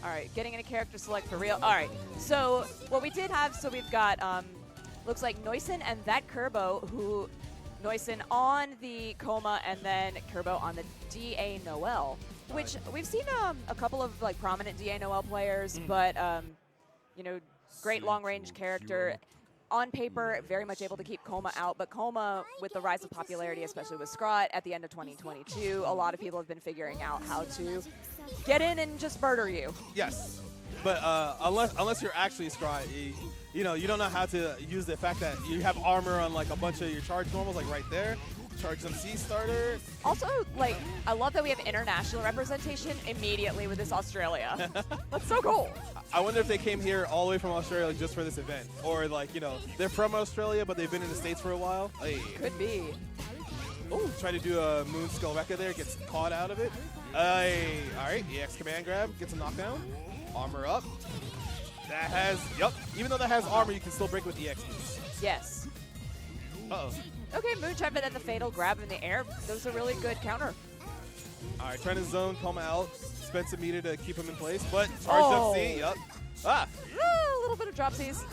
All right, getting into character select for real. All right, so what we did have, so we've got, looks like Noiscin and THATKIRBO, who Noiscin on the Kouma and then Kirbo on the DA Noel, which we've seen a couple of like prominent DA Noel players, but you know, great long-range character. On paper, very much able to keep Kouma out, but Kouma, with the rise of popularity, especially with Scrot at the end of 2022, a lot of people have been figuring out how to get in and just murder you. Yes, but unless you're actually Scrot, you know, you don't know how to use the fact that you have armor on like a bunch of your charge normals, like right there. Charge some C starter. Also, like, I love that we have international representation immediately with this Australia. That's so cool. I wonder if they came here all the way from Australia just for this event. Or like, you know, they're from Australia, but they've been in the States for a while. Hey. Could be. Ooh, try to do a Moon Skull Rekka there, gets caught out of it. Hey. All right, EX command grab, gets a knockdown. Armor up. That has, yep, even though that has armor, you can still break with EX moves. Yes. Uh-oh. Okay, Moonshot, but then the Fatal grab in the air. That was a really good counter. All right, trying to zone Kouma out. Spend some meter to keep him in place, but charged up C, yep. Ah! A little bit of dropsies.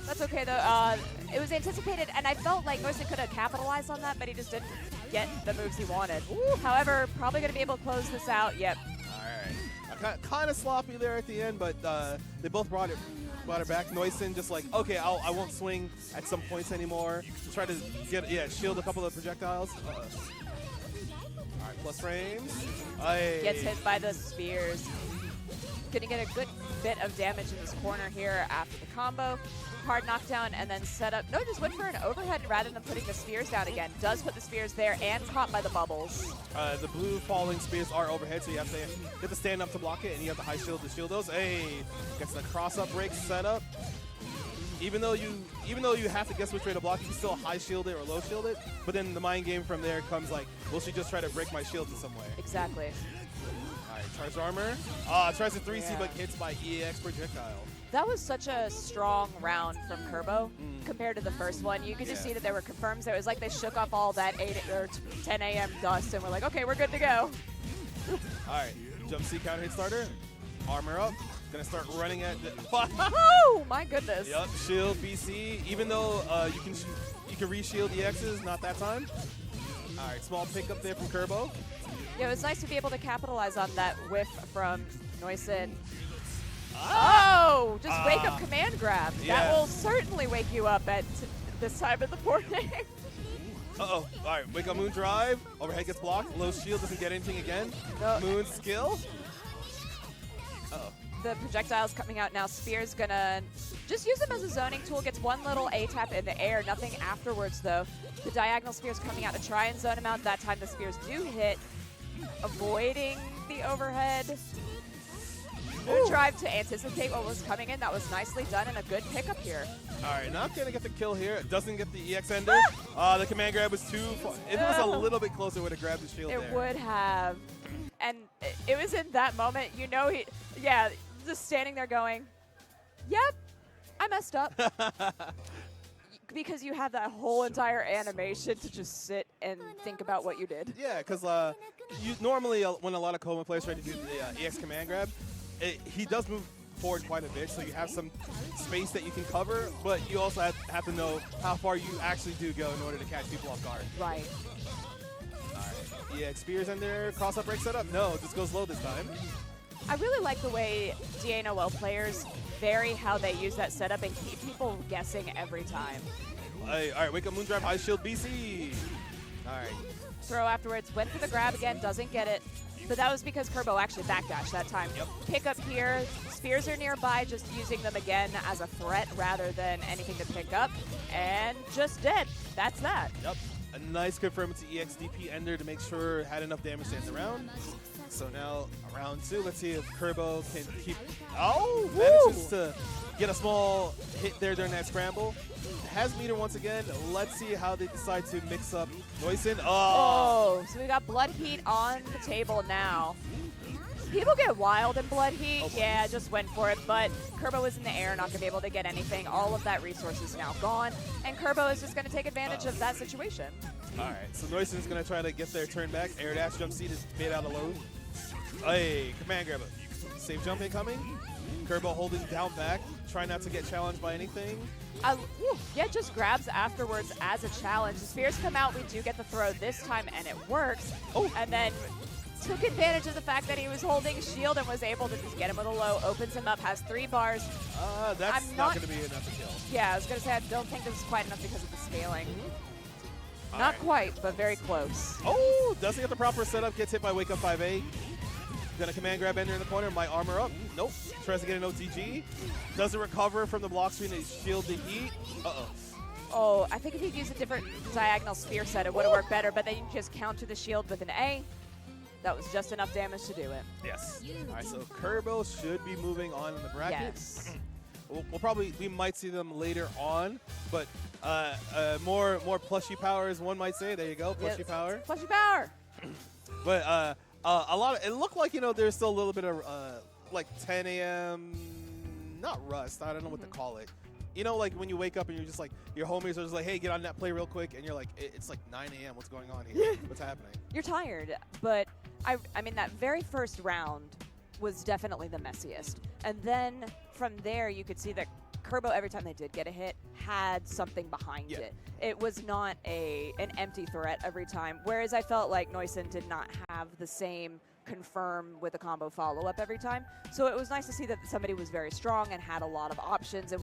That's okay, though. It was anticipated, and I felt like Noiscin could have capitalized on that, but he just didn't get the moves he wanted. Ooh, however, probably going to be able to close this out. Yep. All right. Kind of sloppy there at the end, but they both brought it back. Noiscin just like, okay, I won't swing at some points anymore. Try to shield a couple of projectiles. All right, plus frames. Gets hit by the spears. Gonna get a good bit of damage in this corner here after the combo. Hard knockdown and then set up. No, just went for an overhead rather than putting the spears down again. Does put the spears there and caught by the bubbles. The blue falling spears are overhead, so you have to stand up to block it, and you have the high shield to shield those. Hey, gets the cross-up break set up. Even though you have to guess which way to block, you can still high shield it or low shield it. But then the mind game from there comes like, will she just try to break my shield in some way? Exactly. All right, charged armor. Tries to 3C, but hits by EX projectile. That was such a strong round from Kirbo compared to the first one. You could just see that there were confirms. It was like they shook off all that 8 or 10 a.m. dust and were like, okay, we're good to go. All right, jump C counter hit starter. Armor up. Gonna start running at. Oh my goodness. Yep, shield BC. Even though you can reshield EXs, not that time. All right, small pickup there from Kirbo. Yeah, it was nice to be able to capitalize on that whiff from Noiscin. Oh, just wake up command grab. Yeah. That will certainly wake you up at this time of the morning. Uh-oh. All right, wake up Moon Drive. Overhead gets blocked. Low shield doesn't get anything again. No. Moon skill. Uh-oh. The projectile's coming out now. Spear's gonna just use them as a zoning tool. Gets one little A-tap in the air. Nothing afterwards, though. The diagonal spear's coming out to try and zone him out. That time the spears do hit, avoiding the overhead. Moon Drive to anticipate what was coming in. That was nicely done and a good pickup here. All right, not going to get the kill here. It doesn't get the EX ender. The command grab was too far. If it was a little bit closer, it would have grabbed the shield there. It would have. And it was in that moment, you know, just standing there going, yep, I messed up. Because you have that whole entire animation to just sit and think about what you did. Yeah, because normally when a lot of Kouma players try to do the EX command grab, he does move forward quite a bit, so you have some space that you can cover, but you also have to know how far you actually do go in order to catch people off guard. Right. All right, EX spears in there, cross-up break setup? No, just goes low this time. I really like the way DA Noel players vary how they use that setup and keep people guessing every time. All right, wake up Moon Drive, high shield BC. All right. Throw afterwards, went for the grab again, doesn't get it. But that was because Kirbo actually backdashed that time. Yep. Pick up here, spears are nearby, just using them again as a threat rather than anything to pick up. And just dead. That's that. Yep. A nice confirm to EX DP ender to make sure it had enough damage to end the round. So now round 2, let's see if Kirbo can keep. Oh, manages to get a small hit there during that scramble. Has meter once again. Let's see how they decide to mix up Noiscin. Oh, so we got Blood Heat on the table now. People get wild in Blood Heat. Yeah, just went for it, but Kirbo is in the air, not going to be able to get anything. All of that resource is now gone, and Kirbo is just going to take advantage of that situation. All right, so Noiscin's going to try to get their turn back. Air dash, jump C to bait out a load. Hey, command grab it. Safe jump incoming. Kerbo holding down back, trying not to get challenged by anything. Yeah, just grabs afterwards as a challenge. The spears come out, we do get the throw this time, and it works. Oh. And then took advantage of the fact that he was holding shield and was able to just get him with a low, opens him up, has 3 bars. That's not going to be enough to kill. Yeah, I was going to say, I don't think this is quite enough because of the scaling. Not right. quite, but very close. Oh, doesn't get the proper setup, gets hit by Wake Up 5A. Gonna command grab Ender in the corner, might armor up. Nope. Tries to get an OTG. Doesn't recover from the block screen to shield the heat. Uh-oh. Oh, I think if he'd used a different diagonal spear set, it would have worked better, but then you just counter the shield with an A. That was just enough damage to do it. Yes. All right, so Kerbo should be moving on in the bracket. Yes. We might see them later on, but more plushie powers, one might say. There you go, plushie power. Plushie power. But a lot of, it looked like, there's still a little bit of like 10 a.m. not rust, I don't know what to call it. Like when you wake up and you're just like, your homies are just like, hey, get on net play real quick, and you're like, it's like 9 a.m. What's going on here? What's happening? You're tired, but I mean that very first round was definitely the messiest, and then from there you could see that Kerbo, every time they did get a hit, had something behind it. It was not an empty threat every time, whereas I felt like Noiscin did not have the same confirm with a combo follow-up every time. So it was nice to see that somebody was very strong and had a lot of options. And